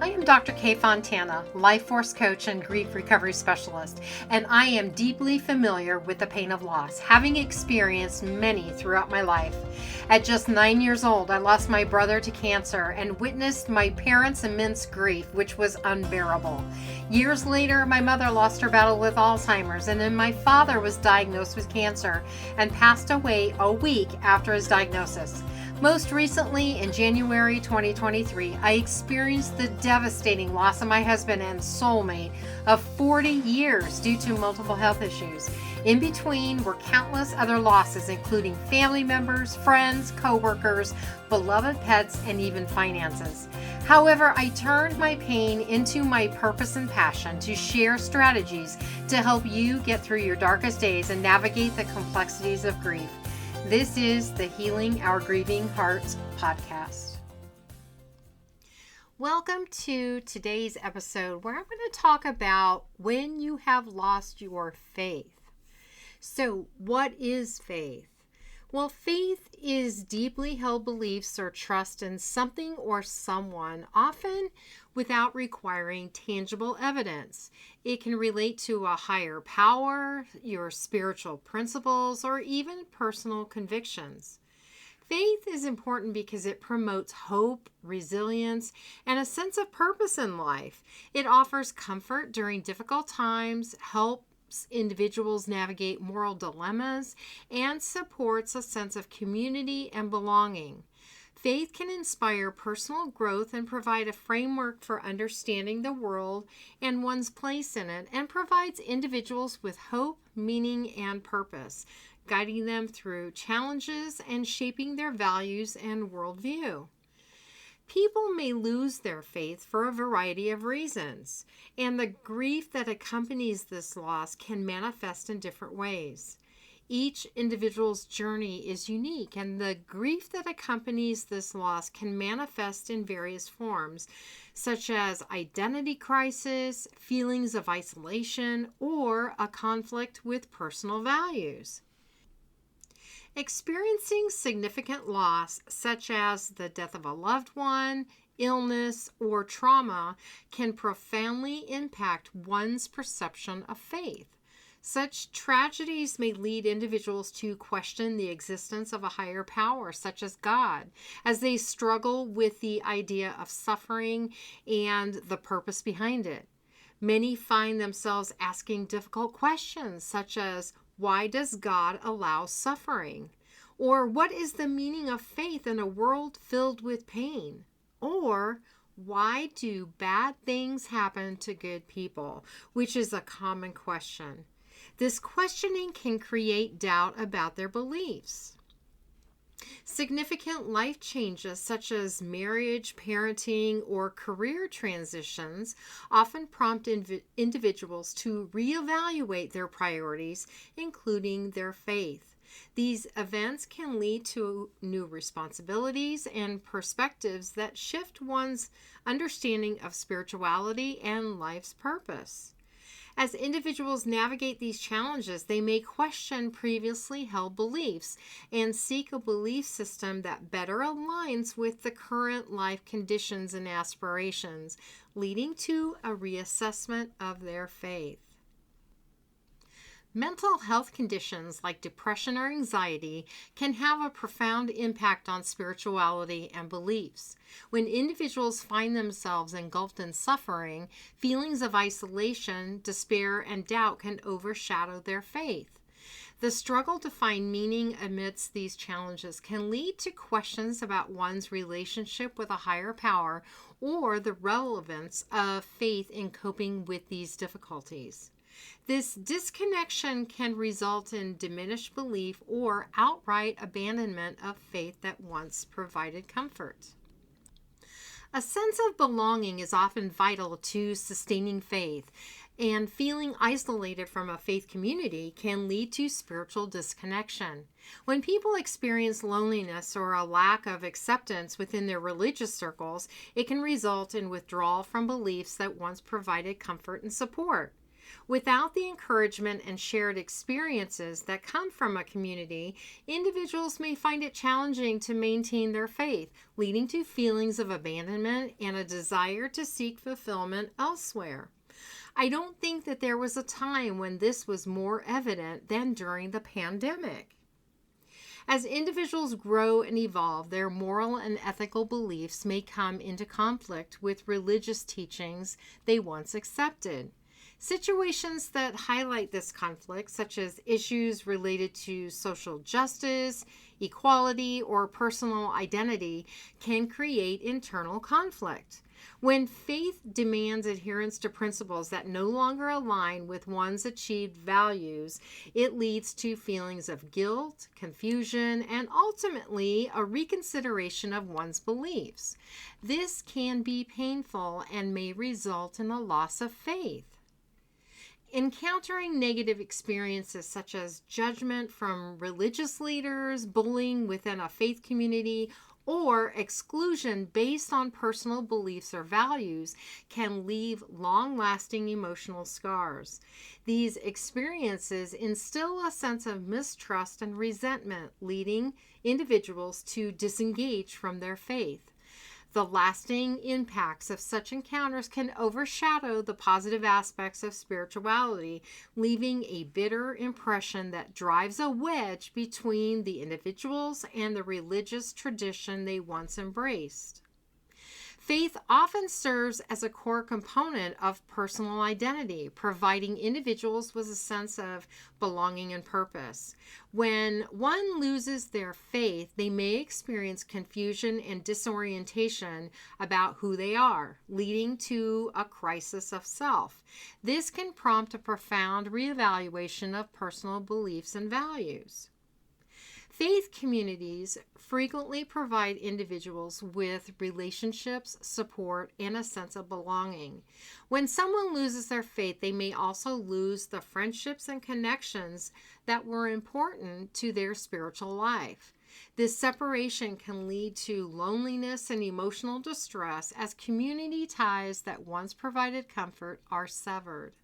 I am Dr. Kay Fontana, life force coach and grief recovery specialist, and I am deeply familiar with the pain of loss, having experienced many throughout my life. At just 9 years old, I lost my brother to cancer and witnessed my parents' immense grief, which was unbearable. Years later, my mother lost her battle with Alzheimer's, and then my father was diagnosed with cancer and passed away a week after his diagnosis. Most recently, in January 2023, I experienced the devastating loss of my husband and soulmate of 40 years due to multiple health issues. In between were countless other losses, including family members, friends, co-workers, beloved pets, and even finances. However, I turned my pain into my purpose and passion to share strategies to help you get through your darkest days and navigate the complexities of grief. This is the Healing Our Grieving Hearts podcast. Welcome to today's episode where I'm going to talk about when you have lost your faith. So, what is faith? Well, faith is deeply held beliefs or trust in something or someone, often without requiring tangible evidence. It can relate to a higher power, your spiritual principles, or even personal convictions. Faith is important because it promotes hope, resilience, and a sense of purpose in life. It offers comfort during difficult times, helps individuals navigate moral dilemmas, and supports a sense of community and belonging. Faith can inspire personal growth and provide a framework for understanding the world and one's place in it, and provides individuals with hope, meaning, and purpose, guiding them through challenges and shaping their values and worldview. People may lose their faith for a variety of reasons, and the grief that accompanies this loss can manifest in different ways. Each individual's journey is unique, and the grief that accompanies this loss can manifest in various forms, such as identity crisis, feelings of isolation, or a conflict with personal values. Experiencing significant loss, such as the death of a loved one, illness, or trauma, can profoundly impact one's perception of faith. Such tragedies may lead individuals to question the existence of a higher power, such as God, as they struggle with the idea of suffering and the purpose behind it. Many find themselves asking difficult questions, such as, why does God allow suffering? Or what is the meaning of faith in a world filled with pain? Or why do bad things happen to good people? Which is a common question. This questioning can create doubt about their beliefs. Significant life changes such as marriage, parenting, or career transitions often prompt individuals to reevaluate their priorities, including their faith. These events can lead to new responsibilities and perspectives that shift one's understanding of spirituality and life's purpose. As individuals navigate these challenges, they may question previously held beliefs and seek a belief system that better aligns with the current life conditions and aspirations, leading to a reassessment of their faith. Mental health conditions like depression or anxiety can have a profound impact on spirituality and beliefs. When individuals find themselves engulfed in suffering, feelings of isolation, despair, and doubt can overshadow their faith. The struggle to find meaning amidst these challenges can lead to questions about one's relationship with a higher power or the relevance of faith in coping with these difficulties. This disconnection can result in diminished belief or outright abandonment of faith that once provided comfort. A sense of belonging is often vital to sustaining faith, and feeling isolated from a faith community can lead to spiritual disconnection. When people experience loneliness or a lack of acceptance within their religious circles, it can result in withdrawal from beliefs that once provided comfort and support. Without the encouragement and shared experiences that come from a community, individuals may find it challenging to maintain their faith, leading to feelings of abandonment and a desire to seek fulfillment elsewhere. I don't think that there was a time when this was more evident than during the pandemic. As individuals grow and evolve, their moral and ethical beliefs may come into conflict with religious teachings they once accepted. Situations that highlight this conflict, such as issues related to social justice, equality, or personal identity, can create internal conflict. When faith demands adherence to principles that no longer align with one's achieved values, it leads to feelings of guilt, confusion, and ultimately a reconsideration of one's beliefs. This can be painful and may result in a loss of faith. Encountering negative experiences such as judgment from religious leaders, bullying within a faith community, or exclusion based on personal beliefs or values can leave long-lasting emotional scars. These experiences instill a sense of mistrust and resentment, leading individuals to disengage from their faith. The lasting impacts of such encounters can overshadow the positive aspects of spirituality, leaving a bitter impression that drives a wedge between the individuals and the religious tradition they once embraced. Faith often serves as a core component of personal identity, providing individuals with a sense of belonging and purpose. When one loses their faith, they may experience confusion and disorientation about who they are, leading to a crisis of self. This can prompt a profound reevaluation of personal beliefs and values. Faith communities frequently provide individuals with relationships, support, and a sense of belonging. When someone loses their faith, they may also lose the friendships and connections that were important to their spiritual life. This separation can lead to loneliness and emotional distress as community ties that once provided comfort are severed.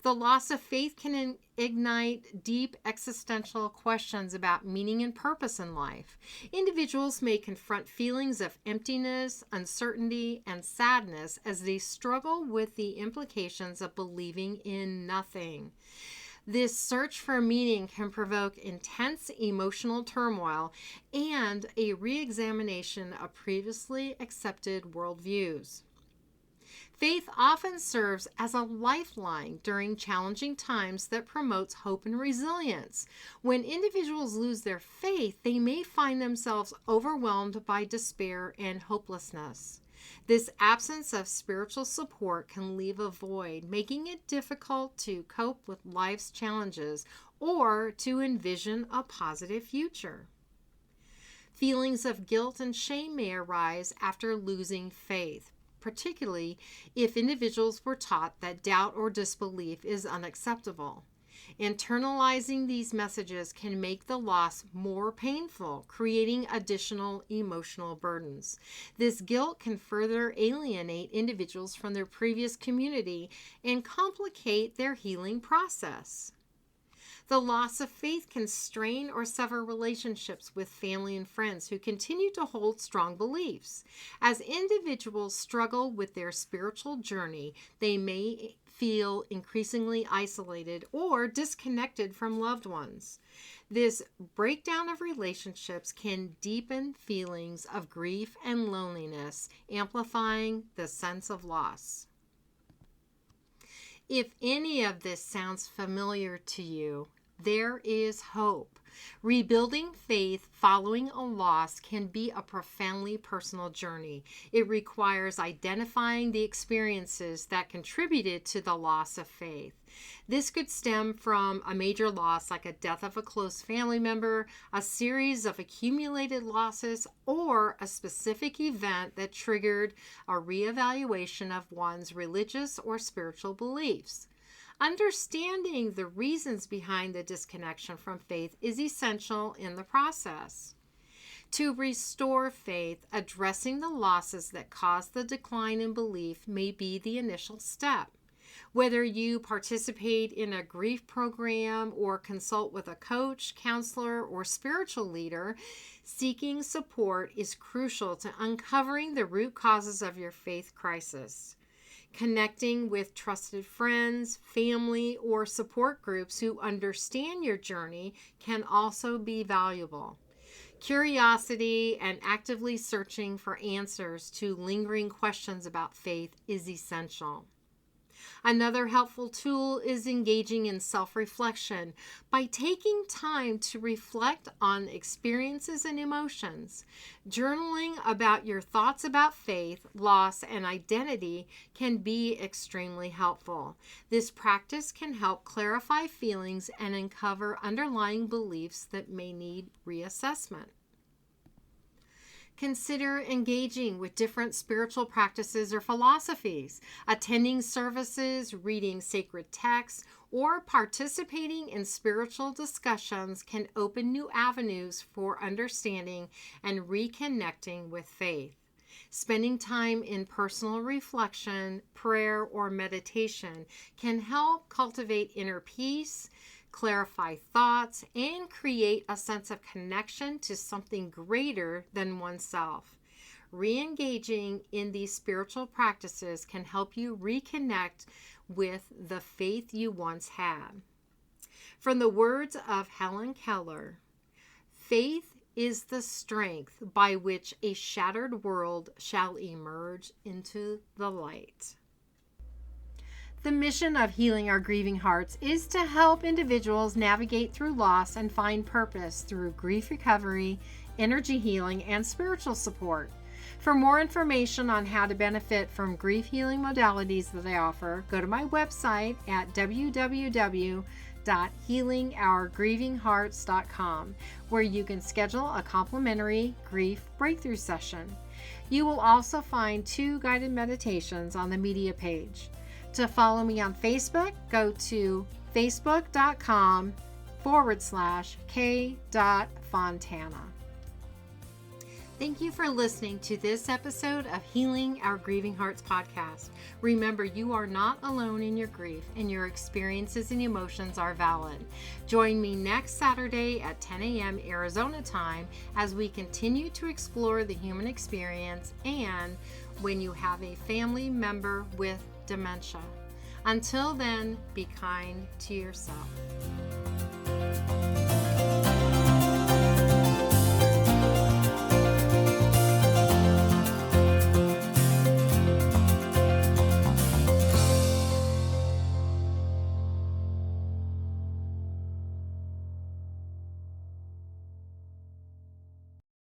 The loss of faith can ignite deep existential questions about meaning and purpose in life. Individuals may confront feelings of emptiness, uncertainty, and sadness as they struggle with the implications of believing in nothing. This search for meaning can provoke intense emotional turmoil and a re-examination of previously accepted worldviews. Faith often serves as a lifeline during challenging times that promotes hope and resilience. When individuals lose their faith, they may find themselves overwhelmed by despair and hopelessness. This absence of spiritual support can leave a void, making it difficult to cope with life's challenges or to envision a positive future. Feelings of guilt and shame may arise after losing faith, particularly if individuals were taught that doubt or disbelief is unacceptable. Internalizing these messages can make the loss more painful, creating additional emotional burdens. This guilt can further alienate individuals from their previous community and complicate their healing process. The loss of faith can strain or sever relationships with family and friends who continue to hold strong beliefs. As individuals struggle with their spiritual journey, they may feel increasingly isolated or disconnected from loved ones. This breakdown of relationships can deepen feelings of grief and loneliness, amplifying the sense of loss. If any of this sounds familiar to you, there is hope. Rebuilding faith following a loss can be a profoundly personal journey. It requires identifying the experiences that contributed to the loss of faith. This could stem from a major loss like a death of a close family member, a series of accumulated losses, or a specific event that triggered a reevaluation of one's religious or spiritual beliefs. Understanding the reasons behind the disconnection from faith is essential in the process. To restore faith, addressing the losses that caused the decline in belief may be the initial step. Whether you participate in a grief program or consult with a coach, counselor, or spiritual leader, seeking support is crucial to uncovering the root causes of your faith crisis. Connecting with trusted friends, family, or support groups who understand your journey can also be valuable. Curiosity and actively searching for answers to lingering questions about faith is essential. Another helpful tool is engaging in self-reflection by taking time to reflect on experiences and emotions. Journaling about your thoughts about faith, loss, and identity can be extremely helpful. This practice can help clarify feelings and uncover underlying beliefs that may need reassessment. Consider engaging with different spiritual practices or philosophies. Attending services, reading sacred texts, or participating in spiritual discussions can open new avenues for understanding and reconnecting with faith. Spending time in personal reflection, prayer, or meditation can help cultivate inner peace, clarify thoughts, and create a sense of connection to something greater than oneself. Re-engaging in these spiritual practices can help you reconnect with the faith you once had. From the words of Helen Keller, faith is the strength by which a shattered world shall emerge into the light. The mission of Healing Our Grieving Hearts is to help individuals navigate through loss and find purpose through grief recovery, energy healing, and spiritual support. For more information on how to benefit from grief healing modalities that I offer, go to my website at www.healingourgrievinghearts.com, where you can schedule a complimentary grief breakthrough session. You will also find 2 guided meditations on the media page. To follow me on Facebook, go to facebook.com/k.fontana. Thank you for listening to this episode of Healing Our Grieving Hearts podcast. Remember, you are not alone in your grief, and your experiences and emotions are valid. Join me next Saturday at 10 a.m. Arizona time as we continue to explore the human experience and when you have a family member with dementia. Until then, be kind to yourself.